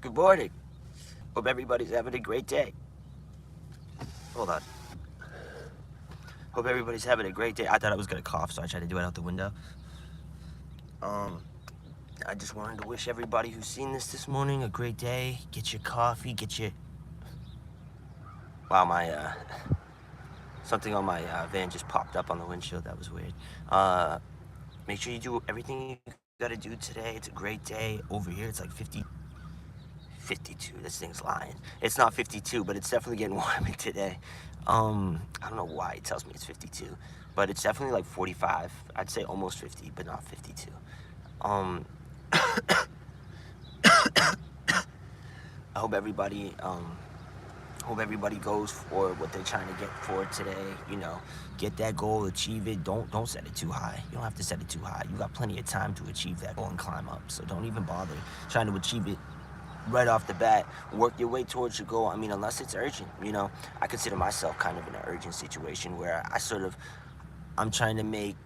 Good morning. Hope everybody's having a great day. Hold on. Hope everybody's having a great day. I thought I was gonna cough, so I tried to do it out the window. Um, I just wanted to wish everybody who's seen this morning a great day. Get your coffee. Get your. Wow, my something on my van just popped up on the windshield. That was weird. Uh, Make sure you do everything you gotta do today. It's a great day over here. It's like 52. This thing's lying. It's not 52, but it's definitely getting warmer today. I don't know why it tells me it's 52, but it's definitely like 45. I'd say almost 50, but not 52. Um, I hope everybody goes for what they're trying to get for today. Get that goal, achieve it. Don't set it too high. You don't have to set it too high. You got plenty of time to achieve that goal and climb up. So don't even bother trying to achieve it right off the bat. Work your way towards your goal. I mean, unless it's urgent. I consider myself kind of in an urgent situation where I'm trying to make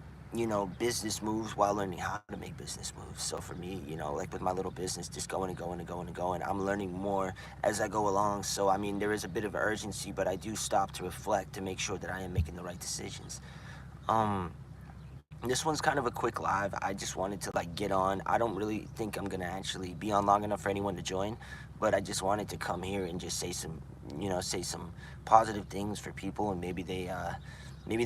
business moves while learning how to make business moves. So for me, like with my little business, just going and going and going and going, I'm learning more as I go along. So I mean, there is a bit of urgency, but I do stop to reflect to make sure that I am making the right decisions. um this one's kind of a quick live. I just wanted to like get on. I don't really think I'm gonna actually be on long enough for anyone to join, but I just wanted to come here and just say some positive things for people, and maybe they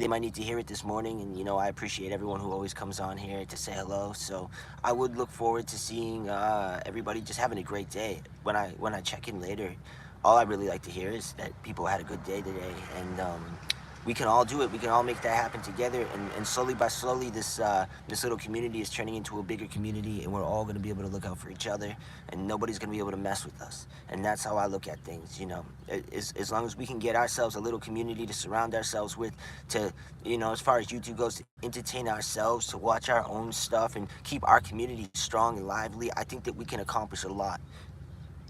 might need to hear it this morning. And I appreciate everyone who always comes on here to say hello. So I would look forward to seeing everybody just having a great day. When I check in later, all I really like to hear is that people had a good day today, and we can all do it. We can all make that happen together, and slowly by slowly, this little community is turning into a bigger community, and we're all going to be able to look out for each other, and nobody's going to be able to mess with us. And that's how I look at things. As long as we can get ourselves a little community to surround ourselves with, to as far as YouTube goes, to entertain ourselves, to watch our own stuff, and keep our community strong and lively, I think that we can accomplish a lot.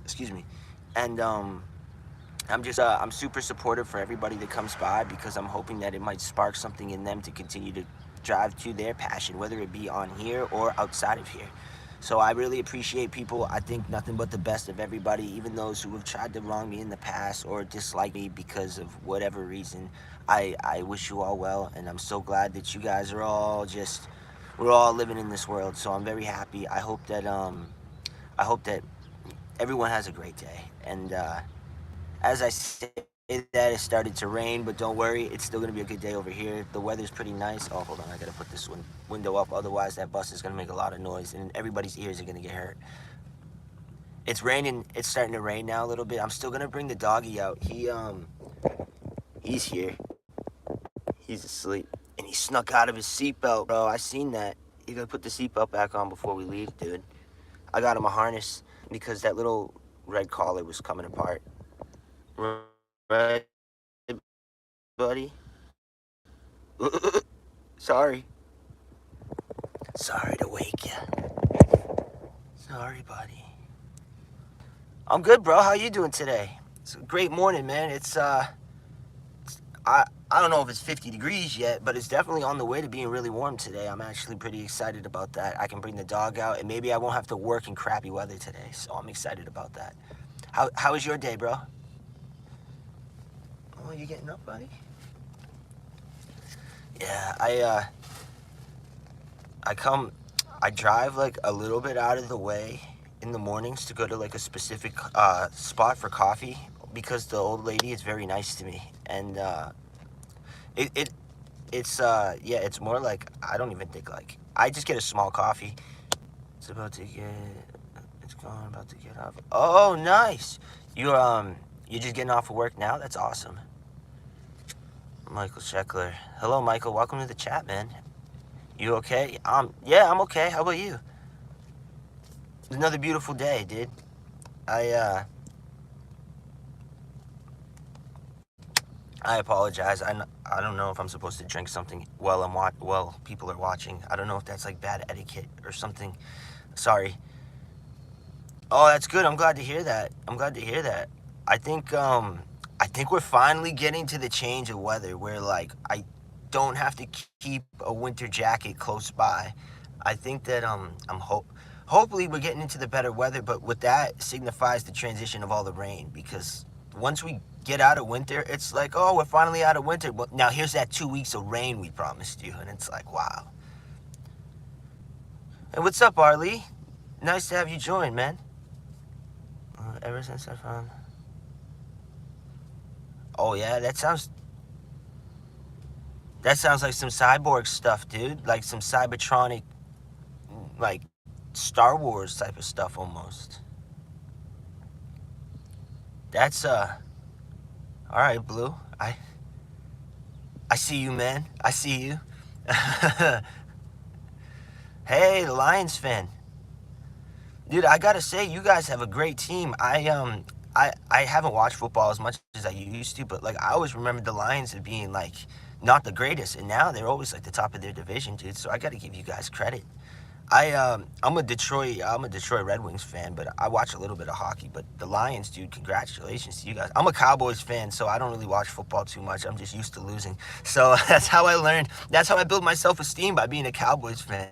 Excuse me. And I'm super supportive for everybody that comes by, because I'm hoping that it might spark something in them to continue to drive to their passion, whether it be on here or outside of here. So I really appreciate people. I think nothing but the best of everybody, even those who have tried to wrong me in the past or dislike me because of whatever reason. I wish you all well, and I'm so glad that you guys are we're all living in this world. So I'm very happy. I hope that everyone has a great day. And as I say that, it started to rain, but don't worry, it's still going to be a good day over here. The weather's pretty nice. Oh, hold on, I got to put this window up, otherwise that bus is going to make a lot of noise, and everybody's ears are going to get hurt. It's raining. It's starting to rain now a little bit. I'm still going to bring the doggy out. He's here. He's asleep, and he snuck out of his seatbelt, bro. I seen that. You got to put the seatbelt back on before we leave, dude. I got him a harness because that little red collar was coming apart. Right, buddy? Sorry. Sorry to wake you. Sorry, buddy. I'm good, bro. How you doing today? It's a great morning, man. I don't know if it's 50 degrees yet, but it's definitely on the way to being really warm today. I'm actually pretty excited about that. I can bring the dog out, and maybe I won't have to work in crappy weather today, so I'm excited about that. How was your day, bro? Oh, you getting up, buddy? Yeah, I drive like a little bit out of the way in the mornings to go to like a specific spot for coffee, because the old lady is very nice to me, and it, it yeah, it's more like, I don't even think, like, I just get a small coffee. It's about to get it's gone, about to get off. Oh, nice. You're just getting off of work now? That's awesome. Michael Sheckler. Hello, Michael. Welcome to the chat, man. You okay? Yeah, I'm okay. How about you? It's another beautiful day, dude. I apologize. I don't know if I'm supposed to drink something while people are watching. I don't know if that's like bad etiquette or something. Sorry. Oh, that's good. I'm glad to hear that. I think we're finally getting to the change of weather where, like, I don't have to keep a winter jacket close by. I think that hopefully we're getting into the better weather, but what that signifies the transition of all the rain, because once we get out of winter, it's like, oh, we're finally out of winter. Well, now here's that 2 weeks of rain we promised you, and it's like, wow. Hey, what's up, Arlie? Nice to have you join, man. Ever since I found... Oh, yeah, that sounds like some cyborg stuff, dude. Like some Cybertronic, like Star Wars type of stuff almost. That's all right, Blue. I see you, man. I see you. Hey, the Lions fan. Dude, I gotta say, you guys have a great team. I haven't watched football as much as I used to, but like I always remember the Lions as being like not the greatest, and now they're always like the top of their division, dude. So I gotta give you guys credit. I'm a Detroit Red Wings fan, but I watch a little bit of hockey. But the Lions, dude, congratulations to you guys. I'm a Cowboys fan, so I don't really watch football too much. I'm just used to losing. So that's how I learned. That's how I built my self-esteem, by being a Cowboys fan.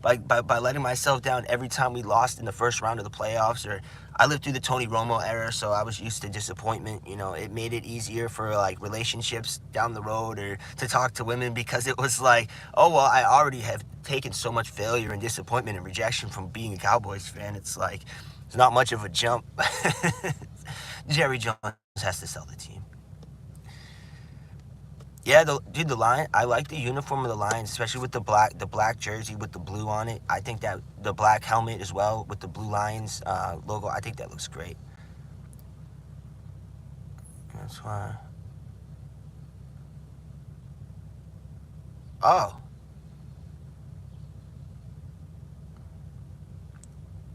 By letting myself down every time we lost in the first round of the playoffs. Or I lived through the Tony Romo era, so I was used to disappointment. You know, it made it easier for like relationships down the road, or to talk to women, because it was like, oh well, I already have taken so much failure and disappointment and rejection from being a Cowboys fan. It's like it's not much of a jump. Jerry Jones has to sell the team. Yeah, dude, the Lion. I like the uniform of the Lions, especially with the black jersey with the blue on it. I think that the black helmet as well with the blue Lions logo. I think that looks great. That's why. Oh,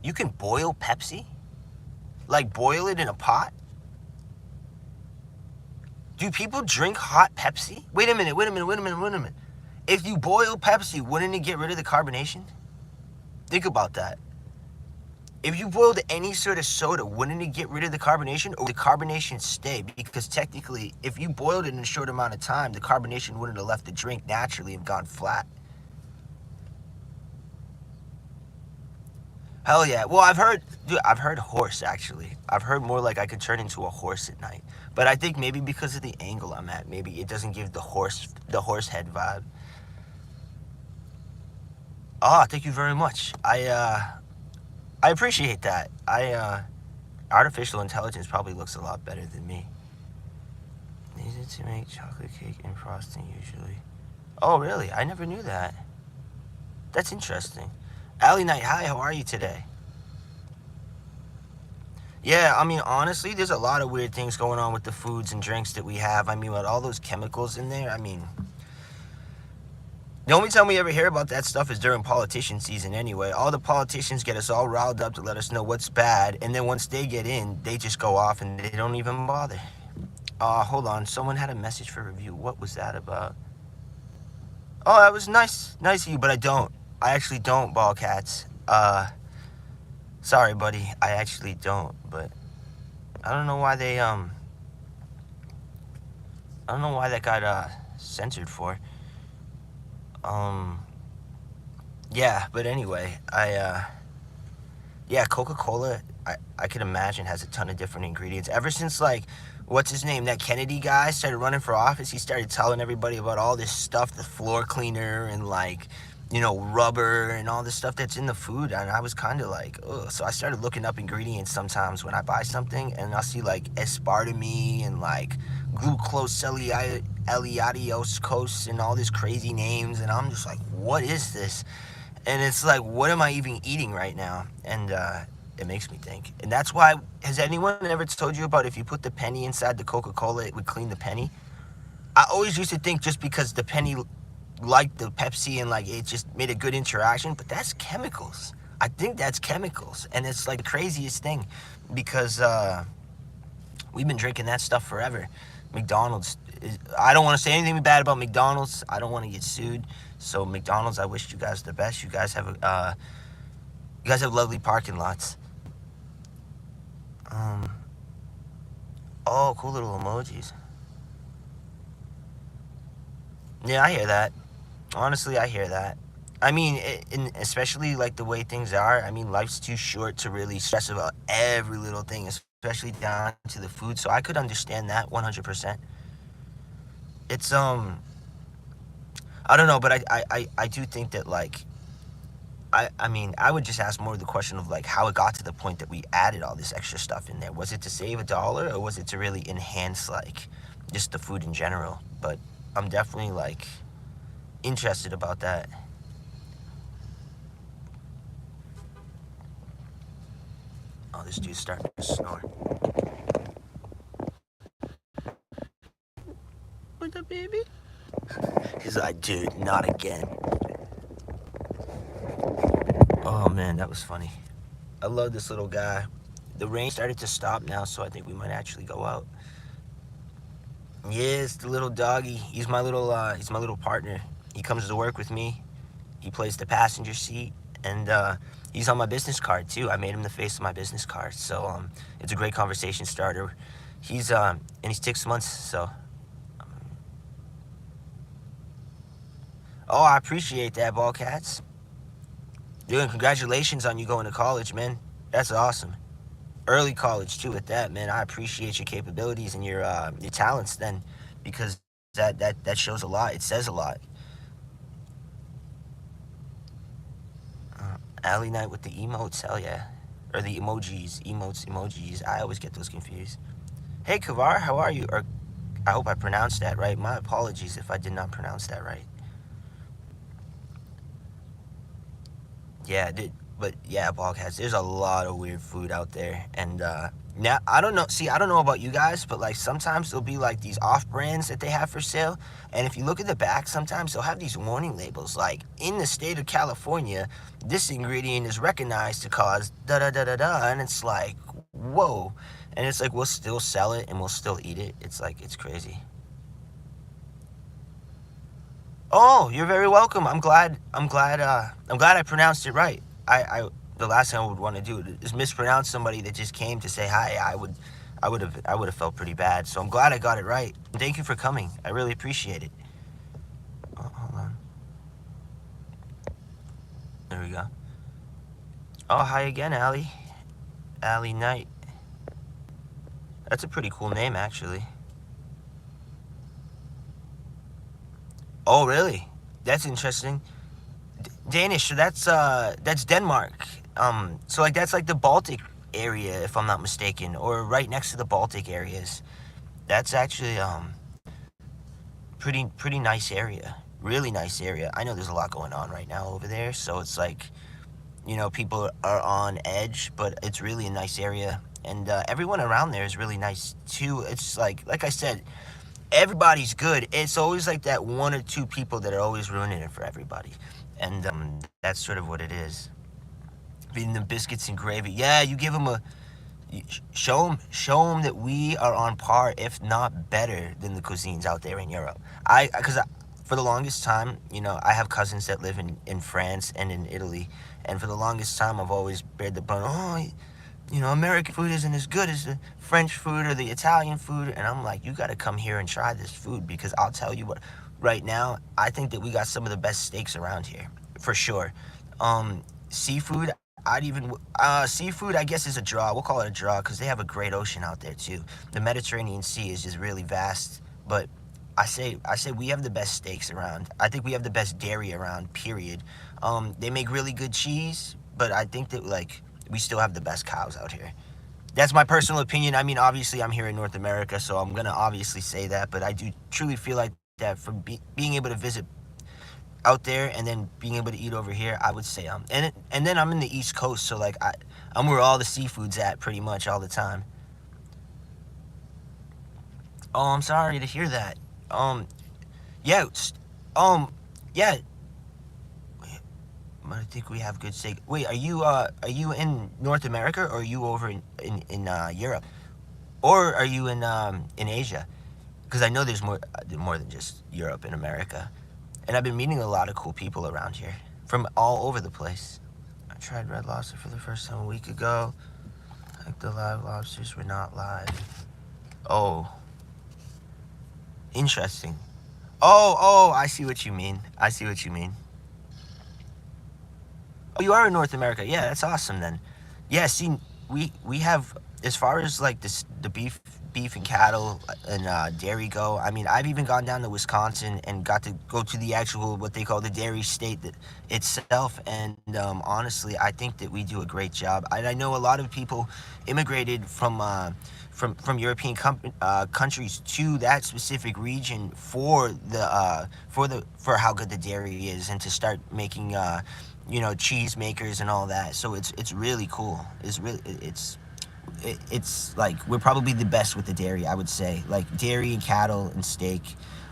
you can boil Pepsi? Like boil it in a pot? Do people drink hot Pepsi? Wait a minute. If you boil Pepsi, wouldn't it get rid of the carbonation? Think about that. If you boiled any sort of soda, wouldn't it get rid of the carbonation, or would the carbonation stay? Because technically, if you boiled it in a short amount of time, the carbonation wouldn't have left the drink naturally and gone flat. Hell yeah. Well, I've heard horse, actually. I've heard more like I could turn into a horse at night. But I think maybe because of the angle I'm at, maybe it doesn't give the horse head vibe. Ah, thank you very much. I appreciate that. Artificial intelligence probably looks a lot better than me. Needed to make chocolate cake and frosting usually. Oh, really? I never knew that. That's interesting. Allie Knight, hi, how are you today? Yeah, I mean, honestly, there's a lot of weird things going on with the foods and drinks that we have. I mean, with all those chemicals in there, I mean, the only time we ever hear about that stuff is during politician season anyway. All the politicians get us all riled up to let us know what's bad, and then once they get in, they just go off and they don't even bother. Hold on, someone had a message for review. What was that about? Oh, that was nice of you, but I don't. I actually don't, ball cats. Sorry, buddy. I actually don't, but I don't know why I don't know why that got censored for. Yeah, but anyway, yeah, Coca-Cola, I can imagine, has a ton of different ingredients. Ever since, like, what's his name, that Kennedy guy started running for office, he started telling everybody about all this stuff, the floor cleaner and, like, you know, rubber and all this stuff that's in the food. And I was kind of like, ugh. So I started looking up ingredients sometimes when I buy something, and I'll see, like, aspartame and, like, glucosilioxicose and all these crazy names. And I'm just like, what is this? And it's like, what am I even eating right now? And it makes me think. And that's why, has anyone ever told you about if you put the penny inside the Coca-Cola, it would clean the penny? I always used to think just because the penny liked the Pepsi and like it just made a good interaction, but that's chemicals. I think that's chemicals. And it's like the craziest thing, because we've been drinking that stuff forever. McDonald's, I don't want to say anything bad about McDonald's. I don't want to get sued. So McDonald's, I wish you guys the best. You guys have lovely parking lots. Oh, cool little emojis. Yeah, I hear that. Honestly, I hear that. I mean, especially like the way things are. I mean, life's too short to really stress about every little thing, especially down to the food. So I could understand that 100%. It's I don't know, but I do think that like I mean, I would just ask more of the question of like how it got to the point that we added all this extra stuff in there. Was it to save $1 or was it to really enhance like just the food in general? But I'm definitely like interested about that. Oh, this dude's starting to snore. What's up, baby? He's like, dude, not again. Oh man, that was funny. I love this little guy. The rain started to stop now, so I think we might actually go out. Yes, the little doggy. He's my little partner. He comes to work with me. He plays the passenger seat, and he's on my business card too. I made him the face of my business card, so it's a great conversation starter. He's 6 months, so. Oh, I appreciate that, ball cats. Dude, and congratulations on you going to college, man. That's awesome. Early college too, with that, man. I appreciate your capabilities and your talents then, because that shows a lot. It says a lot. Alley night with the emotes, hell yeah. Or the emojis. I always get those confused. Hey, Kavar, how are you? Or I hope I pronounced that right. My apologies if I did not pronounce that right. Yeah, but yeah, Bogheads, there's a lot of weird food out there. And now, I don't know. See, I don't know about you guys, but like sometimes there'll be like these off brands that they have for sale. And if you look at the back, sometimes they'll have these warning labels like, in the state of California, this ingredient is recognized to cause da da da da da. And it's like, whoa. And it's like, we'll still sell it and we'll still eat it. It's like, it's crazy. Oh, you're very welcome. I'm glad I pronounced it right. The last thing I would want to do is mispronounce somebody that just came to say hi. I would have felt pretty bad. So I'm glad I got it right. Thank you for coming. I really appreciate it. Oh, hold on. There we go. Oh, hi again, Allie. Allie Knight. That's a pretty cool name, actually. Oh, really? That's interesting. Danish. So that's Denmark. So like that's like the Baltic area, if I'm not mistaken, or right next to the Baltic areas. That's actually pretty nice area. Really nice area. I know there's a lot going on right now over there, so it's like, people are on edge, but it's really a nice area, and everyone around there is really nice too. It's like I said, everybody's good. It's always like that one or two people that are always ruining it for everybody, and that's sort of what it is. Feeding them biscuits and gravy. Yeah, you give them show them that we are on par, if not better, than the cuisines out there in Europe. Because for the longest time, I have cousins that live in France and in Italy, and for the longest time, I've always bared the brunt. Oh, American food isn't as good as the French food or the Italian food. And I'm like, you got to come here and try this food, because I'll tell you what, right now, I think that we got some of the best steaks around here, for sure. Seafood, seafood, I guess, is a draw. We'll call it a draw because they have a great ocean out there too. The Mediterranean Sea is just really vast, but I say we have the best steaks around. I think we have the best dairy around, period. They make really good cheese, but I think that like we still have the best cows out here. That's my personal opinion. I mean, obviously, I'm here in North America, so I'm gonna obviously say that. But I do truly feel like that from being able to visit out there and then being able to eat over here, I would say and then I'm in the East Coast, so like I'm where all the seafood's at pretty much all the time. Oh, I'm sorry to hear that. Um, yeah, um, yeah. I think we have good steak. Wait, are you in North America, or are you over in Europe, or are you in Asia? Because I know there's more than just Europe and America, and I've been meeting a lot of cool people around here from all over the place. I tried Red Lobster for the first time a week ago. Like the live lobsters were not live. Oh, interesting. Oh, I see what you mean. I see what you mean. Oh, you are in North America. Yeah, that's awesome then. Yeah, see, we have, as far as like this the beef and cattle and dairy go. I mean, I've even gone down to Wisconsin and got to go to the actual what they call the dairy state that itself. And honestly, I think that we do a great job. I know a lot of people immigrated from European countries to that specific region for for how good the dairy is and to start making cheese makers and all that. So it's really cool. It's like we're probably the best with the dairy, I would say. Like dairy and cattle and steak.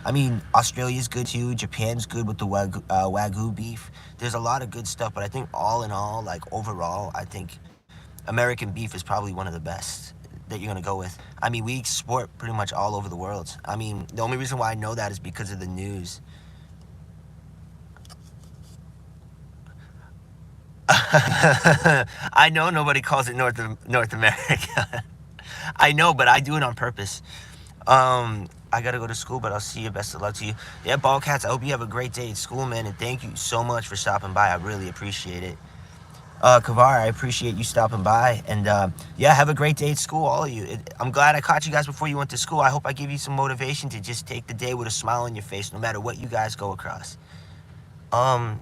I mean, Australia's good too. Japan's good with the wagyu beef. There's a lot of good stuff, but I think all in all, like overall, I think American beef is probably one of the best that you're gonna go with. I mean, we export pretty much all over the world. I mean, the only reason why I know that is because of the news. I know nobody calls it North America. I know, but I do it on purpose. I gotta go to school, but I'll see you. Best of luck to you. Yeah, Ballcats. I hope you have a great day at school, man, and thank you so much for stopping by. I really appreciate it. Kavar, I appreciate you stopping by, and yeah, have a great day at school, all of you. I'm glad I caught you guys before you went to school. I hope I give you some motivation to just take the day with a smile on your face, no matter what you guys go across. Um,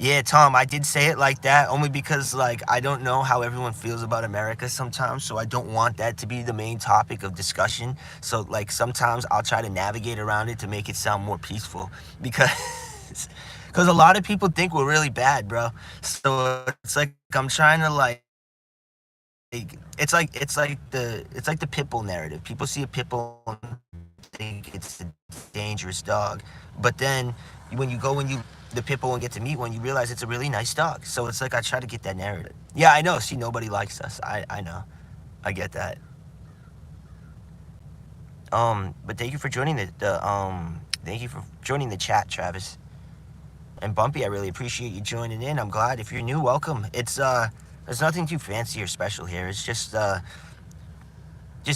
Yeah, Tom, I did say it like that only because, like, I don't know how everyone feels about America sometimes, so I don't want that to be the main topic of discussion. So, like, sometimes I'll try to navigate around it to make it sound more peaceful because because a lot of people think we're really bad, bro. So it's like I'm trying to it's like the pit bull narrative. People see a pit bull and think it's a dangerous dog, but then when you go and you the pit bull and get to meet one, you realize it's a really nice dog. So it's like I try to get that narrative. Yeah, I know. See, nobody likes us. I know. I get that. But thank you for joining thank you for joining the chat, Travis. And Bumpy, I really appreciate you joining in. I'm glad. If you're new, welcome. There's nothing too fancy or special here. It's just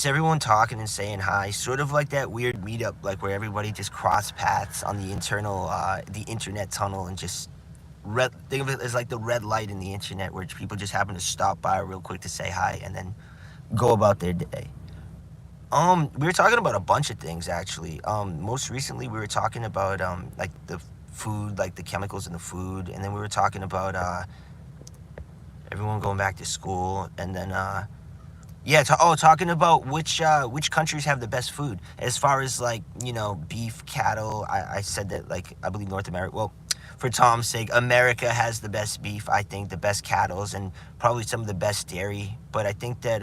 everyone talking and saying hi, sort of like that weird meetup, like where everybody just cross paths on the internet tunnel and just think of it as like the red light in the internet where people just happen to stop by real quick to say hi and then go about their day. We were talking about a bunch of things actually. Most recently we were talking about like the food, like the chemicals in the food, and then we were talking about everyone going back to school, and then yeah, talking about which countries have the best food as far as like beef, cattle. I said that like I believe North America. Well, for Tom's sake, America has the best beef. I think the best cattle's and probably some of the best dairy. But I think that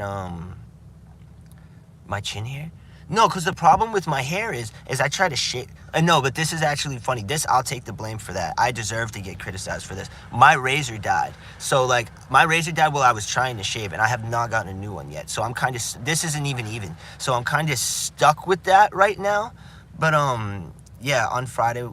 my chin hair. No, because the problem with my hair is I try to shit. No, but this is actually funny. This I'll take the blame for that. I deserve to get criticized for this. My razor died. So like my razor died while I was trying to shave, and I have not gotten a new one yet. So I'm kind of this isn't even. So I'm kind of stuck with that right now. But yeah, on Friday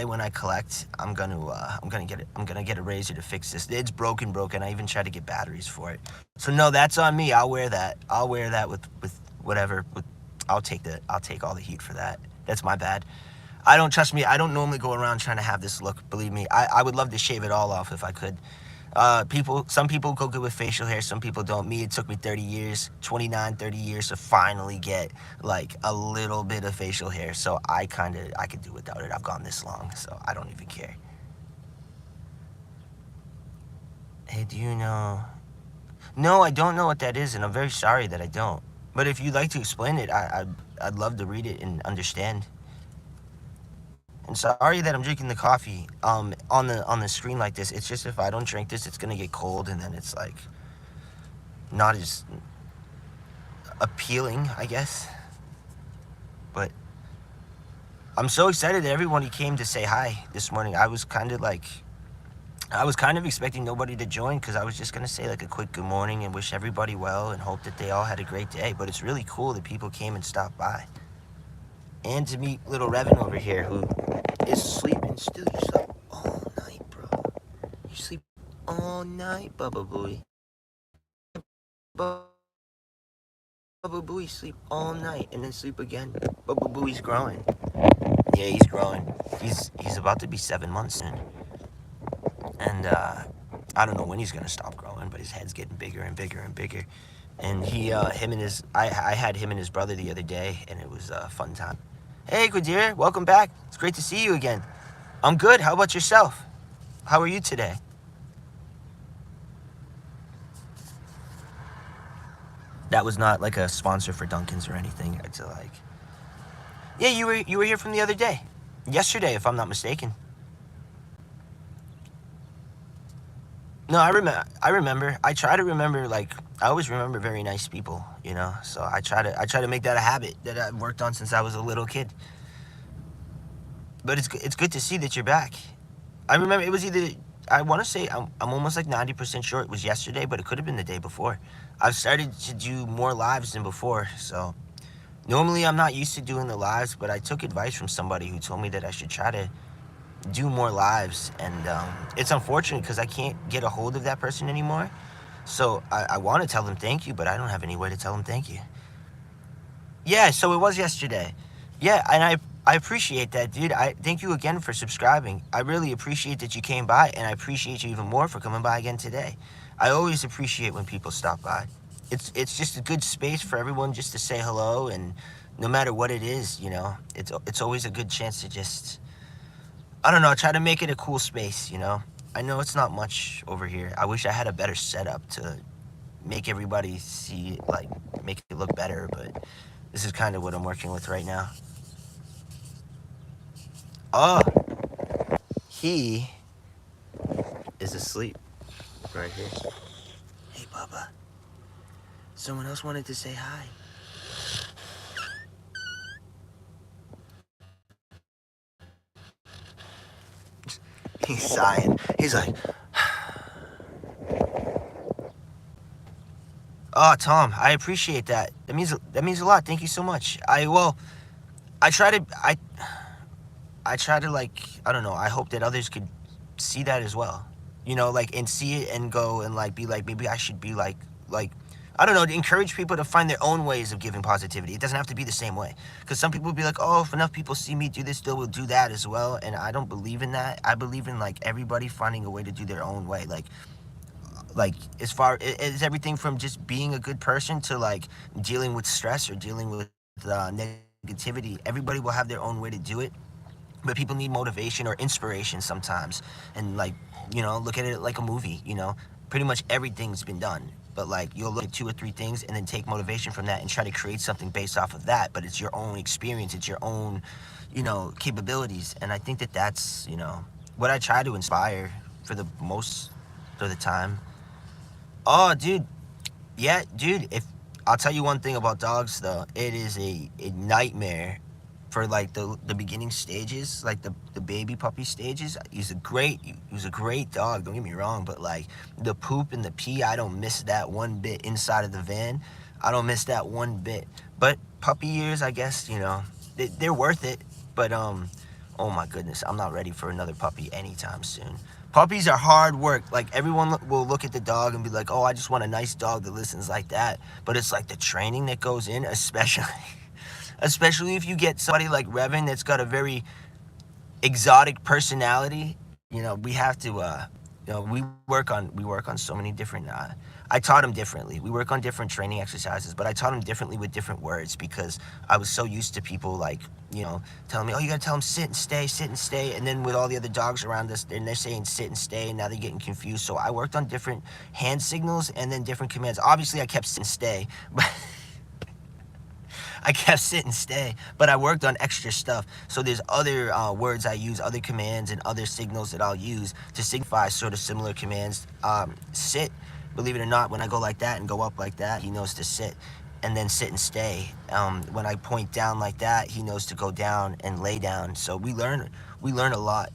when I collect, I'm gonna get it. I'm gonna get a razor to fix this. It's broken. I even tried to get batteries for it. So no, that's on me. I'll wear that. I'll wear that with whatever. I'll take all the heat for that. That's my bad. I don't trust me. I don't normally go around trying to have this look. Believe me, I would love to shave it all off if I could. Some people go good with facial hair. Some people don't. Me, it took me 30 years, 29, 30 years to finally get like a little bit of facial hair. So I could do without it. I've gone this long, so I don't even care. Hey, do you know? No, I don't know what that is, and I'm very sorry that I don't. But if you'd like to explain it, I'd love to read it and understand. And sorry that I'm drinking the coffee on the screen like this. It's just if I don't drink this, it's gonna get cold, and then it's like not as appealing, I guess. But I'm so excited that everybody came to say hi this morning. I was kind of expecting nobody to join because I was just going to say like a quick good morning and wish everybody well and hope that they all had a great day. But it's really cool that people came and stopped by. And to meet little Revan over here who is sleeping still. You slept all night, bro. You sleep all night, Bubba Booey. Bubba Booey sleep all night and then sleep again. Bubba Booey's growing. Yeah, he's growing. He's about to be 7 months soon. And I don't know when he's gonna stop growing, but his head's getting bigger and bigger and bigger. And him and I had him and his brother the other day, and it was a fun time. Hey, Qadir, welcome back. It's great to see you again. I'm good. How about yourself? How are you today? That was not like a sponsor for Dunkin's or anything. It's like, yeah, you were here from the other day, yesterday, if I'm not mistaken. No, I remember. I try to remember. Like, I always remember very nice people. So I try to make that a habit that I've worked on since I was a little kid. But it's good to see that you're back. I remember it was either, I want to say, I'm almost like 90% sure it was yesterday, but it could have been the day before. I've started to do more lives than before, so normally I'm not used to doing the lives, but I took advice from somebody who told me that I should try to do more lives, and it's unfortunate because I can't get a hold of that person anymore. So I want to tell them thank you, but I don't have any way to tell them thank you. Yeah, so it was yesterday. Yeah, and I appreciate that, dude. I thank you again for subscribing. I really appreciate that you came by, and I appreciate you even more for coming by again today. I always appreciate when people stop by. It's just a good space for everyone just to say hello, and no matter what it is, it's always a good chance to just, I don't know, try to make it a cool space. I know it's not much over here. I wish I had a better setup to make everybody see, like, make it look better, but this is kind of what I'm working with right now. Oh, he is asleep right here. Hey, Bubba. Someone else wanted to say hi. He's sighing. He's like, oh, Tom, I appreciate that. That means a lot. Thank you so much. I try to like, I don't know. I hope that others could see that as well. Like, and see it and go and like be like, maybe I should be like I don't know, to encourage people to find their own ways of giving positivity. It doesn't have to be the same way. Because some people will be like, oh, if enough people see me do this, they will do that as well. And I don't believe in that. I believe in, like, everybody finding a way to do their own way. Like as far as everything from just being a good person to, like, dealing with stress or dealing with negativity. Everybody will have their own way to do it. But people need motivation or inspiration sometimes. And, like, look at it like a movie. Pretty much everything's been done. But, like, you'll look at 2 or 3 things and then take motivation from that and try to create something based off of that. But it's your own experience. It's your own, capabilities. And I think that that's, what I try to inspire for the most of the time. Oh, dude. Yeah, dude. If I'll tell you one thing about dogs, though. It is a nightmare for, like, the beginning stages, like the baby puppy stages. He was a great dog, don't get me wrong, but, like, the poop and the pee, I don't miss that one bit inside of the van. I don't miss that one bit. But puppy years, I guess, they're worth it. But oh my goodness, I'm not ready for another puppy anytime soon. Puppies are hard work. Like, everyone will look at the dog and be like, oh, I just want a nice dog that listens like that. But it's like the training that goes in, especially if you get somebody like Revan that's got a very exotic personality. We have to we work on so many different I taught him differently. We work on different training exercises, but I taught him differently with different words because I was so used to people, like, telling me, oh, you gotta tell him sit and stay, and then with all the other dogs around us, and they're saying sit and stay, and now they're getting confused. So I worked on different hand signals and then different commands. Obviously I kept sit and stay, but I kept sit and stay, but I worked on extra stuff. So there's other words I use, other commands and other signals that I'll use to signify sort of similar commands. Sit, believe it or not, when I go like that and go up like that, he knows to sit. And then sit and stay. When I point down like that, he knows to go down and lay down. So we learn a lot.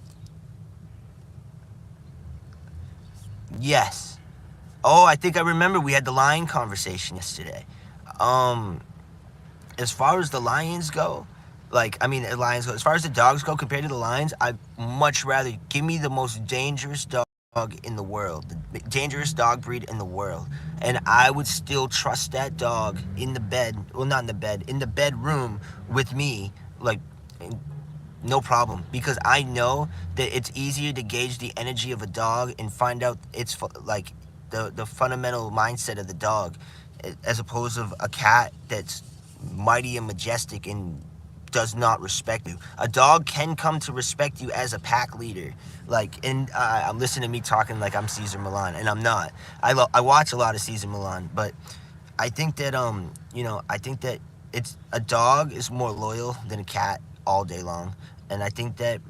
Yes. Oh, I think I remember we had the lion conversation yesterday. As far as the lions go, as far as the dogs go compared to the lions, I'd much rather give me the most dangerous dog in the world, the dangerous dog breed in the world, and I would still trust that dog in the bed, well, not in the bed, in the bedroom with me, like, No problem, because I know that it's easier to gauge the energy of a dog and find out its like the fundamental mindset of the dog, as opposed to a cat that's mighty and majestic and does not respect you. A dog can come to respect you as a pack leader. Like, and I'm listening to me talking like I'm Cesar Millan, and I'm not. I watch a lot of Cesar Millan, but I think that I think that it's a dog is more loyal than a cat all day long, and I think that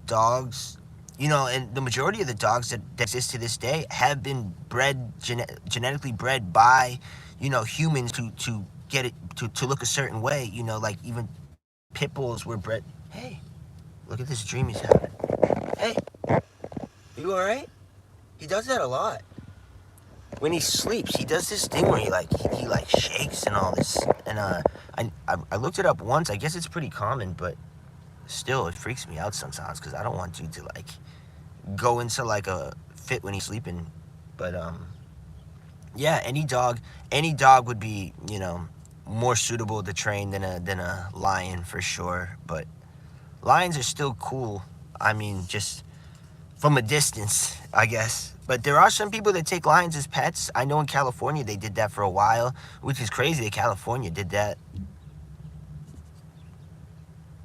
dogs, and the majority of the dogs that exist to this day have been bred genetically bred by humans to get it to look a certain way. Like even pit bulls were bred. Hey, look at this dream he's having. Hey, you all right? He does that a lot. When he sleeps, he does this thing where he like shakes and all this. And I looked it up once. I guess it's pretty common, but still, it freaks me out sometimes because I don't want you to like go into like a fit when he's sleeping. But yeah, any dog would be more suitable to train than a lion for sure. But lions are still cool. I mean, just from a distance, I guess. But there are some people that take lions as pets. I know in California they did that for a while, which is crazy that California did that.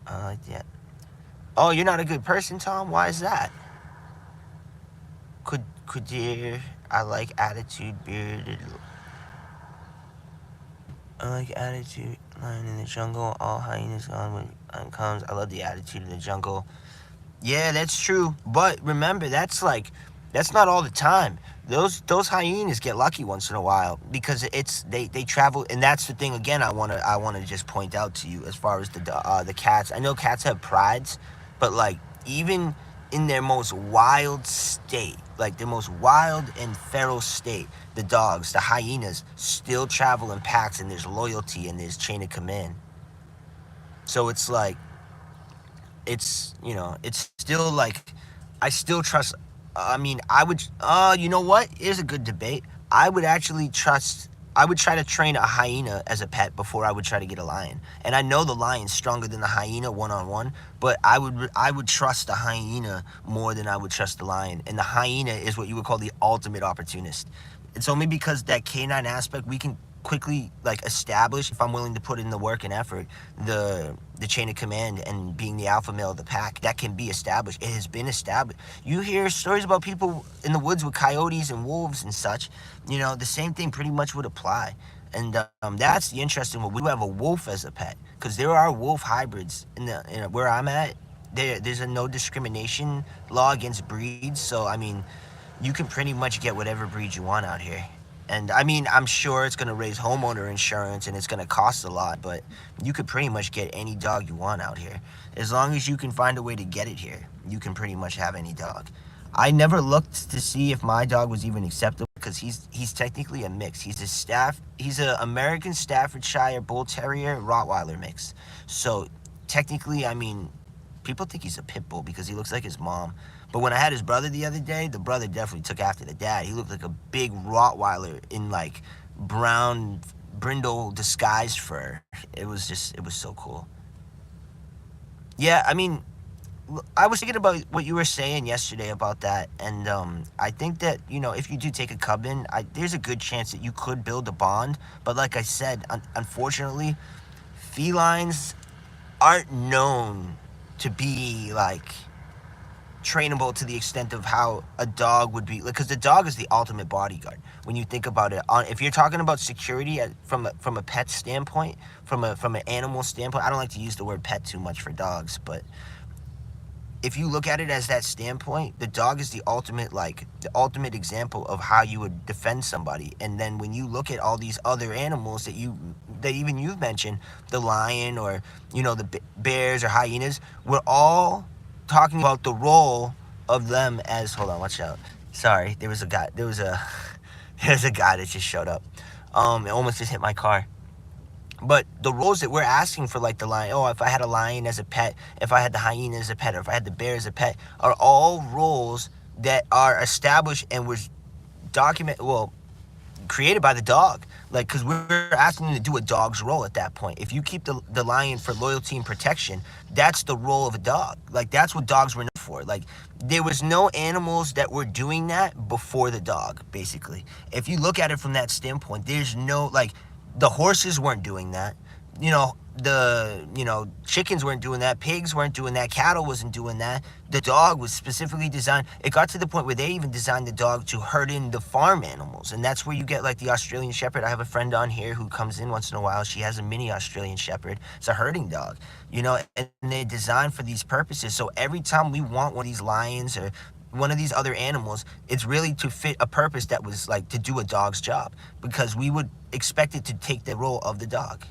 I like that. Oh, you're not a good person, Tom? Why is that? Could you? I like attitude, bearded. I like attitude. Lion in the jungle. All hyenas gone when comes. I love the attitude in the jungle. Yeah, that's true. But remember, that's not all the time. Those hyenas get lucky once in a while because they travel, and that's the thing. Again, I wanna just point out to you as far as the cats. I know cats have prides, but like even in their most wild state, like their most wild and feral state, the dogs, the hyenas, still travel in packs, and there's loyalty and there's chain of command. So it's like it's still like I still trust. I mean, I would. You know what? Here's a good debate. I would actually trust. I would try to train a hyena as a pet before I would try to get a lion. And I know the lion's stronger than the hyena one-on-one, but I would trust the hyena more than I would trust the lion. And the hyena is what you would call the ultimate opportunist. It's only because that canine aspect we can quickly like establish, if I'm willing to put in the work and effort, the chain of command and being the alpha male of the pack. That can be established. It has been established. You hear stories about people in the woods with coyotes and wolves and such. The same thing pretty much would apply. And that's the interesting one. We have a wolf as a pet because there are wolf hybrids in where I'm at. There's a no discrimination law against breeds, so I mean you can pretty much get whatever breed you want out here. And I mean, I'm sure it's going to raise homeowner insurance and it's going to cost a lot, but you could pretty much get any dog you want out here. As long as you can find a way to get it here, you can pretty much have any dog. I never looked to see if my dog was even acceptable because he's technically a mix. He's a American Staffordshire Bull Terrier Rottweiler mix. So technically, I mean, people think he's a pit bull because he looks like his mom. But when I had his brother the other day, the brother definitely took after the dad. He looked like a big Rottweiler in like brown brindle disguised fur. It was so cool. Yeah, I mean, I was thinking about what you were saying yesterday about that, and I think that if you do take a cub in, there's a good chance that you could build a bond. But like I said, unfortunately, felines aren't known to be like trainable to the extent of how a dog would be, because the dog is the ultimate bodyguard when you think about it. If you're talking about security from a pet standpoint, from an animal standpoint, I don't like to use the word pet too much for dogs, but if you look at it as that standpoint, the dog is the ultimate example of how you would defend somebody. And then when you look at all these other animals that even you've mentioned, the lion or the bears or hyenas, we're all talking about the role of them as. Hold on, watch out. Sorry, there was a guy that just showed up. It almost just hit my car. But the roles that we're asking for, like the lion, if I had a lion as a pet, if I had the hyena as a pet, or if I had the bear as a pet, are all roles that are established and was created by the dog. Like, because we're asking them to do a dog's role at that point. If you keep the lion for loyalty and protection, that's the role of a dog. Like, that's what dogs were known for. Like, there was no animals that were doing that before the dog, basically. If you look at it from that standpoint, there's no, like, the horses weren't doing that. You know, chickens weren't doing that, pigs weren't doing that, cattle wasn't doing that. The dog was specifically designed. It got to the point where they even designed the dog to herd in the farm animals, and that's where you get like the Australian Shepherd. I have a friend on here who comes in once in a while. She has a mini Australian Shepherd. It's a herding dog, and they're designed for these purposes. So every time we want one of these lions or one of these other animals, it's really to fit a purpose that was like to do a dog's job, because we would expect it to take the role of the dog.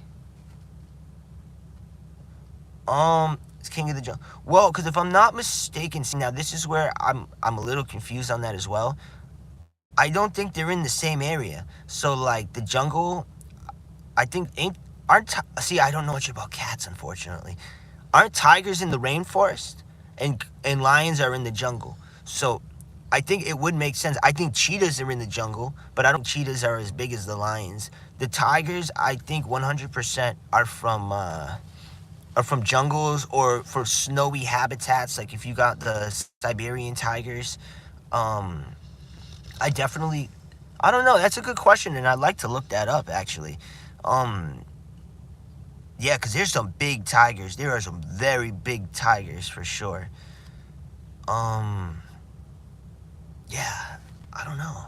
It's King of the Jungle. Well, because if I'm not mistaken, see, now this is where I'm a little confused on that as well. I don't think they're in the same area. So like the jungle, I think see, I don't know much about cats, unfortunately. Aren't tigers in the rainforest and lions are in the jungle? So I think it would make sense. I think cheetahs are in the jungle, but I don't think cheetahs are as big as the lions. The tigers, I think 100% are from jungles or for snowy habitats. Like if you got the Siberian tigers, I don't know. That's a good question, and I'd like to look that up actually. Yeah, because there's some big tigers. There are some very big tigers for sure. Yeah, I don't know.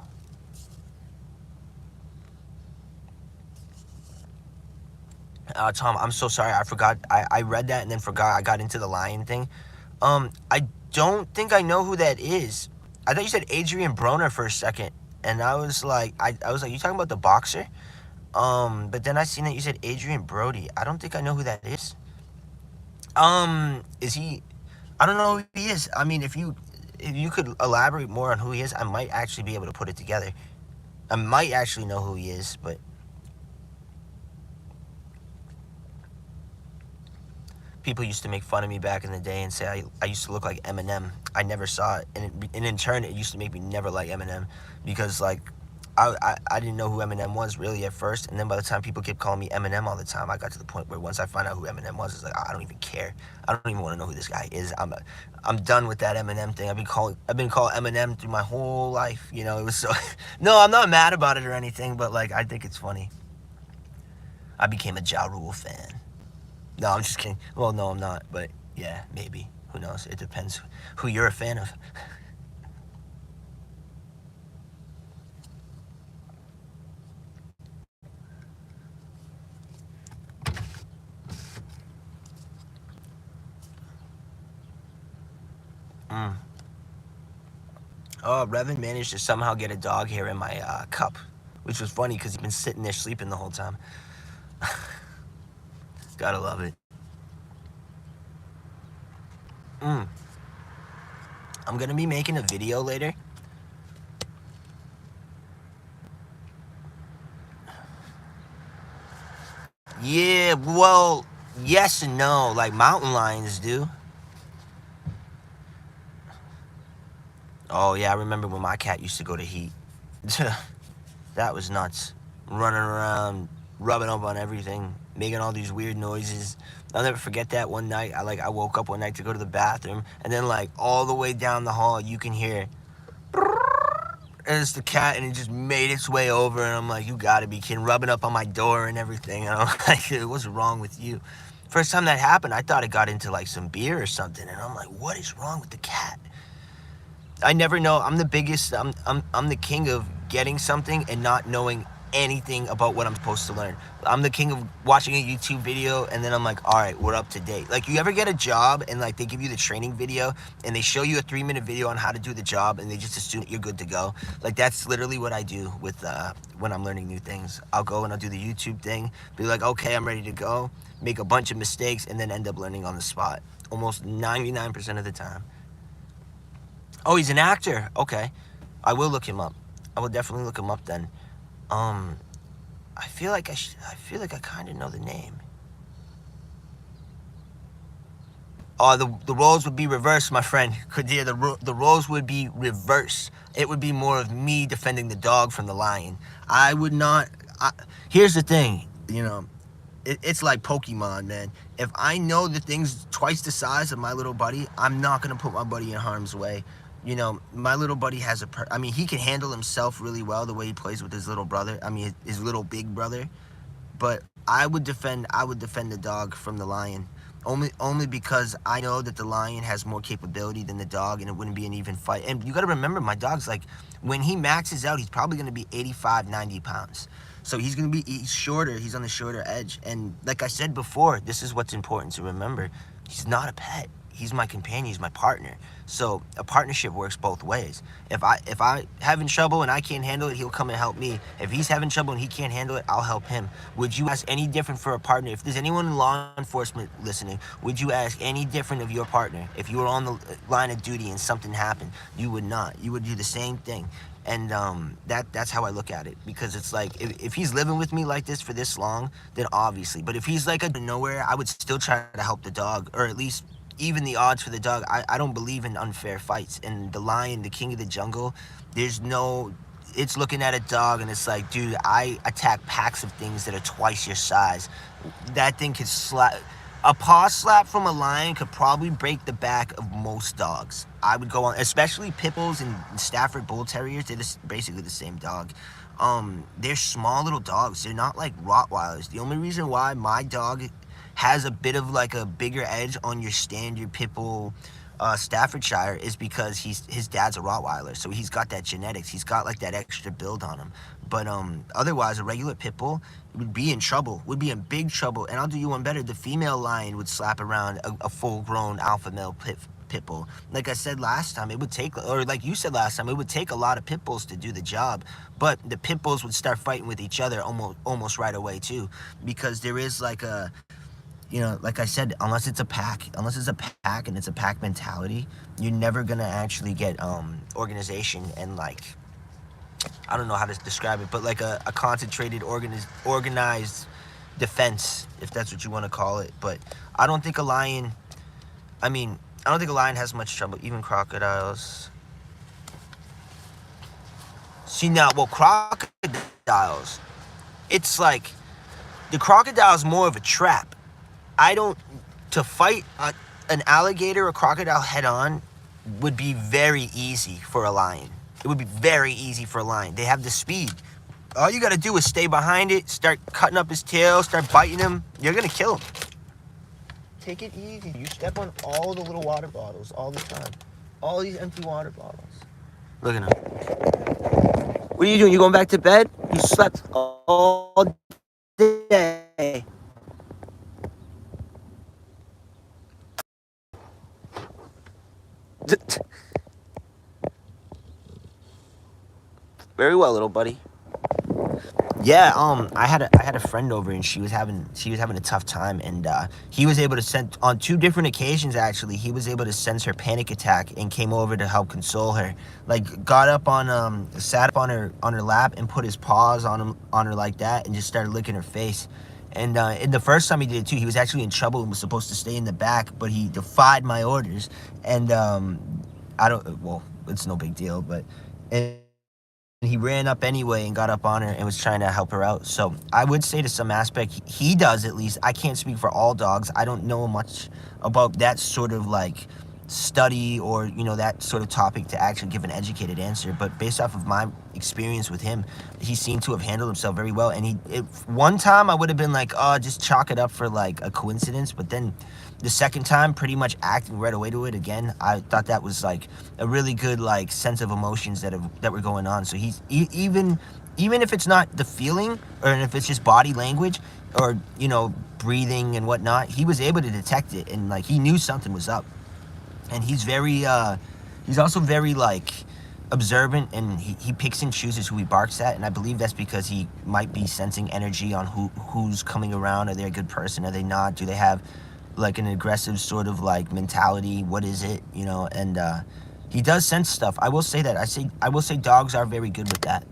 Tom, I'm so sorry. I forgot. I read that and then forgot. I got into the lion thing. I don't think I know who that is. I thought you said Adrian Broner for a second, and I was like, you talking about the boxer? But then I seen that you said Adrian Brody. I don't think I know who that is. Is he? I don't know who he is. I mean, if you could elaborate more on who he is, I might actually be able to put it together. I might actually know who he is, but people used to make fun of me back in the day and say I used to look like Eminem. I never saw it, and in turn, it used to make me never like Eminem, because like I didn't know who Eminem was really at first, and then by the time people kept calling me Eminem all the time, I got to the point where once I find out who Eminem was, it's like I don't even care. I don't even want to know who this guy is. I'm done with that Eminem thing. I've been called Eminem through my whole life. It was so. No, I'm not mad about it or anything, but like I think it's funny. I became a Ja Rule fan. No, I'm just kidding. Well, no, I'm not. But yeah, maybe. Who knows? It depends who you're a fan of. Oh, Revan managed to somehow get a dog hair in my cup, which was funny because he's been sitting there sleeping the whole time. Gotta love it. I'm gonna be making a video later. Yeah, well, yes and no. Like mountain lions do. Oh yeah, I remember when my cat used to go to heat. That was nuts. Running around, rubbing up on everything, making all these weird noises. I'll never forget that one night. I woke up one night to go to the bathroom, and then like all the way down the hall, you can hear. And it's the cat, and it just made its way over, and I'm like, you gotta be kidding, rubbing up on my door and everything. And I'm like, what's wrong with you? First time that happened, I thought it got into like some beer or something, and I'm like, what is wrong with the cat? I never know. I'm the biggest. I'm the king of getting something and not knowing anything about what I'm supposed to learn. I'm the king of watching a YouTube video and then I'm like, all right, we're up to date. Like, you ever get a job and like they give you the training video and they show you a 3-minute video on how to do the job and they just assume you're good to go? Like, that's literally what I do with when I'm learning new things. I'll go and I'll do the YouTube thing, be like, okay, I'm ready to go, make a bunch of mistakes, and then end up learning on the spot almost 99% of the time. Oh, he's an actor. Okay, I will look him up. I will definitely look him up then. I feel like I kind of know the name. Oh, the roles would be reversed, my friend. Kadir, the roles would be reversed. It would be more of me defending the dog from the lion. I would not. here's the thing, you know, it's like Pokemon, man. If I know the thing's twice the size of my little buddy, I'm not gonna put my buddy in harm's way. You know, my little buddy has I mean, he can handle himself really well the way he plays with his little brother. I mean, his little big brother. But I would defend the dog from the lion. Only because I know that the lion has more capability than the dog, and it wouldn't be an even fight. And you got to remember, my dog's like, when he maxes out, he's probably going to be 85, 90 pounds. So he's shorter, he's on the shorter edge. And like I said before, this is what's important to remember. He's not a pet. He's my companion, he's my partner. So a partnership works both ways. If I having trouble and I can't handle it, he'll come and help me. If he's having trouble and he can't handle it, I'll help him. Would you ask any different for a partner? If there's anyone in law enforcement listening, would you ask any different of your partner? If you were on the line of duty and something happened, you would not. You would do the same thing. And that's how I look at it, because it's like, if he's living with me like this for this long, then obviously. But if he's like a nowhere, I would still try to help the dog, or at least even the odds for the dog. I don't believe in unfair fights. And the lion, the king of the jungle, it's looking at a dog and it's like, dude, I attack packs of things that are twice your size. That thing could slap. A paw slap from a lion could probably break the back of most dogs. I would go on, especially pit bulls and Stafford bull terriers. They're just basically the same dog. They're small little dogs. They're not like Rottweilers. The only reason why my dog has a bit of like a bigger edge on your standard pit bull Staffordshire is because his dad's a Rottweiler, so he's got that genetics. He's got like that extra build on him. But otherwise, a regular pit bull would be in trouble, would be in big trouble. And I'll do you one better. The female lion would slap around a full-grown alpha male pit bull. Like I said last time, it would take, or like you said last time, it would take a lot of pit bulls to do the job. But the pit bulls would start fighting with each other almost right away too, because there is like a, you know, like I said, unless it's a pack and it's a pack mentality, you're never gonna actually get organization and, like, I don't know how to describe it, but like a concentrated organized defense, if that's what you want to call it. But I don't think a lion has much trouble, even crocodiles. See, now, well, crocodiles, it's like, the crocodile's more of a trap. To fight an alligator or crocodile head on would be very easy for a lion. It would be very easy for a lion. They have the speed. All you gotta do is stay behind it, start cutting up his tail, start biting him. You're gonna kill him. Take it easy. You step on all the little water bottles all the time. All these empty water bottles. Look at him. What are you doing? You going back to bed? You slept all day. Very well, little buddy. Yeah, I had a friend over, and she was having a tough time, and he was able to send, on 2 different occasions actually, he was able to sense her panic attack and came over to help console her. Like, got up sat up on her lap and put his paws on her like that, and just started licking her face. And the first time he did it too, he was actually in trouble and was supposed to stay in the back, but he defied my orders. And it's no big deal, but he ran up anyway and got up on her and was trying to help her out. So I would say to some aspect, he does at least. I can't speak for all dogs. I don't know much about that sort of like study or, you know, that sort of topic to actually give an educated answer. But based off of my experience with him, he seemed to have handled himself very well. And one time I would have been like, oh, just chalk it up for like a coincidence. But then the second time, pretty much acting right away to it again, I thought that was like a really good like sense of emotions that were going on. So he's even if it's not the feeling, or if it's just body language or, you know, breathing and whatnot, he was able to detect it, and like he knew something was up. And he's also very like observant, and he picks and chooses who he barks at, and I believe that's because he might be sensing energy on who's coming around. Are they a good person? Are they not? Do they have like an aggressive sort of like mentality? What is it, you know? And he does sense stuff. I will say that. I will say dogs are very good with that,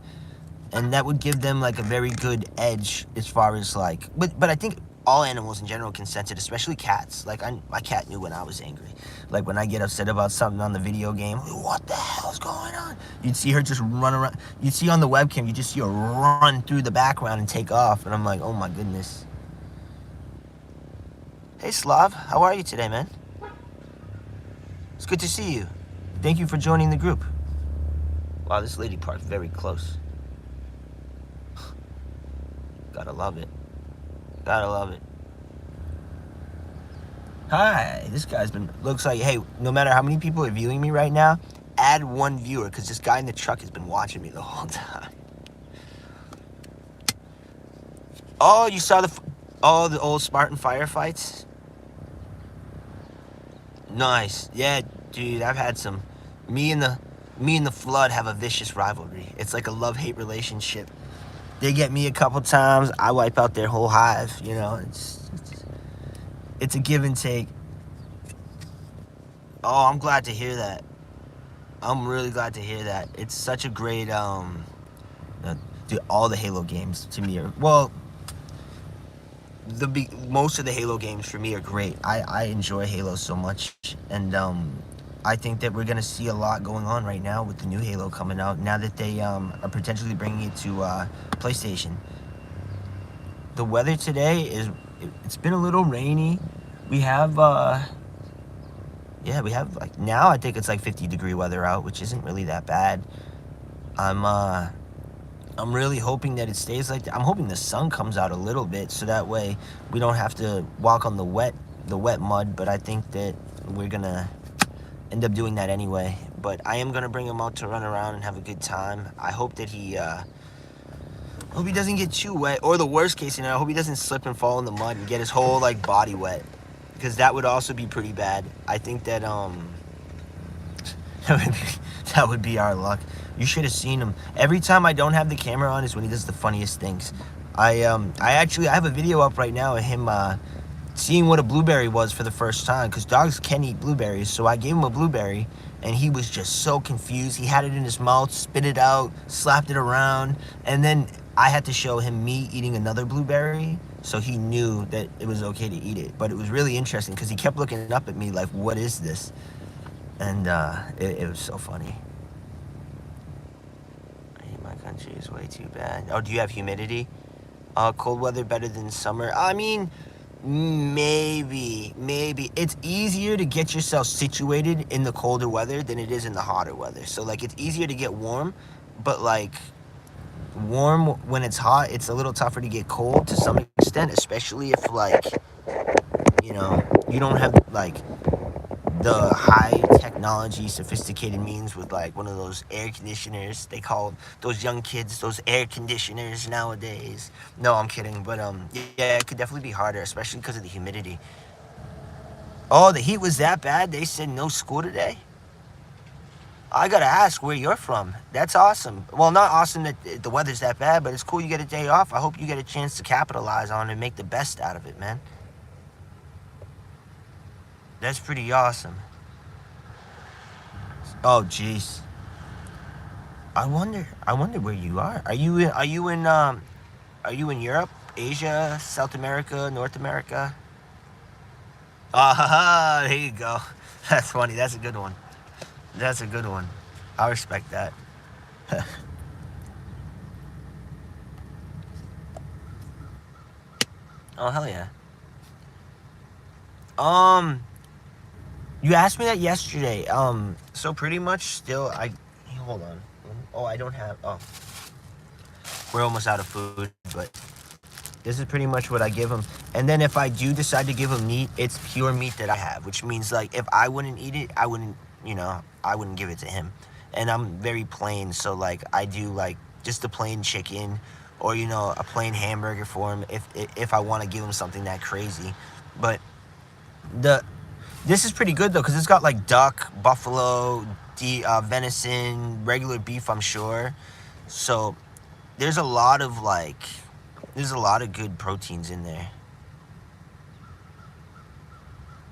and that would give them like a very good edge as far as like. But I think all animals in general can sense it, especially cats. Like, my cat knew when I was angry. Like, when I get upset about something on the video game, what the hell's going on? You'd see her just run around. You'd see on the webcam, you just see her run through the background and take off. And I'm like, oh my goodness. Hey, Slav, how are you today, man? It's good to see you. Thank you for joining the group. Wow, this lady parked very close. Gotta love it. Gotta love it. Hi, this guy's been, looks like, hey, no matter how many people are viewing me right now, add one viewer, because this guy in the truck has been watching me the whole time. Oh, you saw the old Spartan firefights? Nice. Yeah, dude, I've had some, me and the Flood have a vicious rivalry. It's like a love-hate relationship. They get me a couple times, I wipe out their whole hive, you know. It's a give and take. Oh, I'm glad to hear that. I'm really glad to hear that. It's such a great, dude, all the Halo games to me are, well, most of the Halo games for me are great. I enjoy Halo so much, and I think that we're gonna see a lot going on right now with the new Halo coming out. Now that they are potentially bringing it to PlayStation. The weather today it's been a little rainy. We have yeah, we have like now I think it's like 50-degree weather out, which isn't really that bad. I'm really hoping that it stays like that. I'm hoping the sun comes out a little bit so that way we don't have to walk on the wet mud, but I think that we're gonna end up doing that anyway. But I am gonna bring him out to run around and have a good time. I hope that he hope he doesn't get too wet, or the worst case scenario, I hope he doesn't slip and fall in the mud and get his whole like body wet, because that would also be pretty bad. I think that that would be our luck. You should have seen him. Every time I don't have the camera on is when he does the funniest things. I have a video up right now of him seeing what a blueberry was for the first time, because dogs can eat blueberries. So I gave him a blueberry, and he was just so confused. He had it in his mouth, spit it out, slapped it around, and then I had to show him me eating another blueberry, so he knew that it was okay to eat it. But it was really interesting, because he kept looking up at me like, what is this? And it was so funny. My country is way too bad. Oh, do you have humidity? Cold weather better than summer? I mean, maybe. It's easier to get yourself situated in the colder weather than it is in the hotter weather. So, like, it's easier to get warm, but, like, warm when it's hot, it's a little tougher to get cold to some extent, especially if, like, you know, you don't have, like, the high technology, sophisticated means with like one of those air conditioners. They call those young kids those air conditioners nowadays. No, I'm kidding, but yeah, it could definitely be harder, especially because of the humidity. Oh, the heat was that bad? They said no school today? I gotta ask where you're from. That's awesome. Well, not awesome that the weather's that bad, but it's cool you get a day off. I hope you get a chance to capitalize on it and make the best out of it, man. That's pretty awesome. Oh, jeez. I wonder where you are. Are you in Europe, Asia, South America, North America? Ah, there you go. That's funny. That's a good one. That's a good one. I respect that. Oh, hell yeah. You asked me that yesterday. So pretty much still, hold on. Oh, I don't have, we're almost out of food, but this is pretty much what I give him. And then if I do decide to give him meat, it's pure meat that I have, which means, like, if I wouldn't eat it, I wouldn't give it to him. And I'm very plain, so, like, I do, like, just a plain chicken or, you know, a plain hamburger for him if I want to give him something that crazy. But this is pretty good, though, because it's got, like, duck, buffalo, venison, regular beef, I'm sure. So there's a lot of good proteins in there.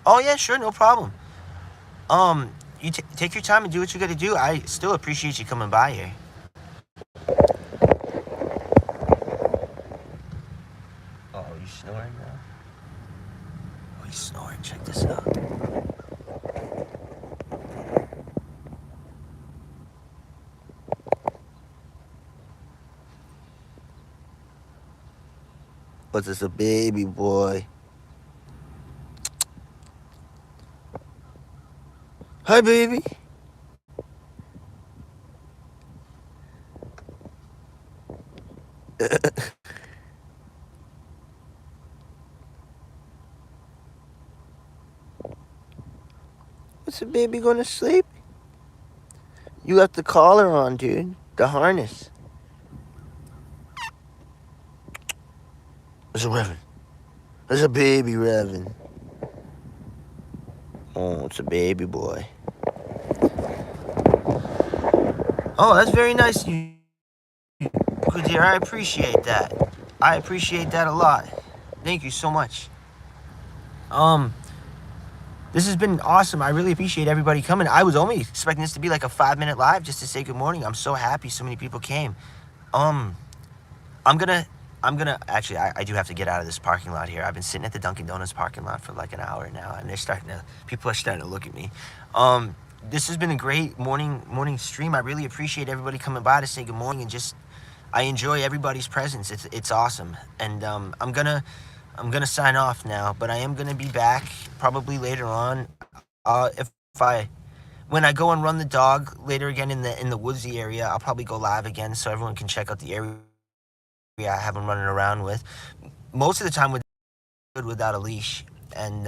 Oh, yeah, sure, no problem. You take your time and do what you got to do. I still appreciate you coming by here. Oh, are you snoring now? he's snoring. Check this out. What's this, a baby boy? Hi, baby. What's the baby going to sleep? You left the collar on, dude. The harness. There's a Revan. There's a baby Revan. Oh, it's a baby boy. Oh, that's very nice, you good dear. I appreciate that. I appreciate that a lot. Thank you so much. This has been awesome. I really appreciate everybody coming. I was only expecting this to be like a 5-minute live just to say good morning. I'm so happy so many people came. I'm gonna actually, I do have to get out of this parking lot here. I've been sitting at the Dunkin' Donuts parking lot for like an hour now, and people are starting to look at me. This has been a great morning stream. I really appreciate everybody coming by to say good morning, and just, I enjoy everybody's presence. It's awesome. And I'm gonna sign off now, but I am gonna be back probably later on. When I go and run the dog later again in the woodsy area, I'll probably go live again so everyone can check out the area I have him running around with. Most of the time without a leash, and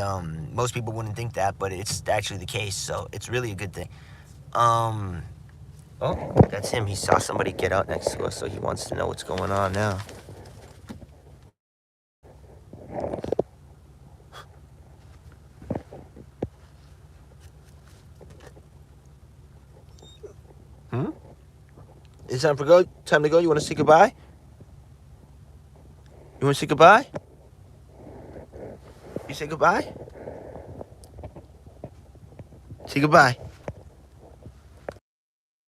most people wouldn't think that, but it's actually the case, so it's really a good thing. Oh, that's him. He saw somebody get out next to us, so he wants to know what's going on now. It's time to go? You want to say goodbye? You want to say goodbye? You say goodbye? Say goodbye.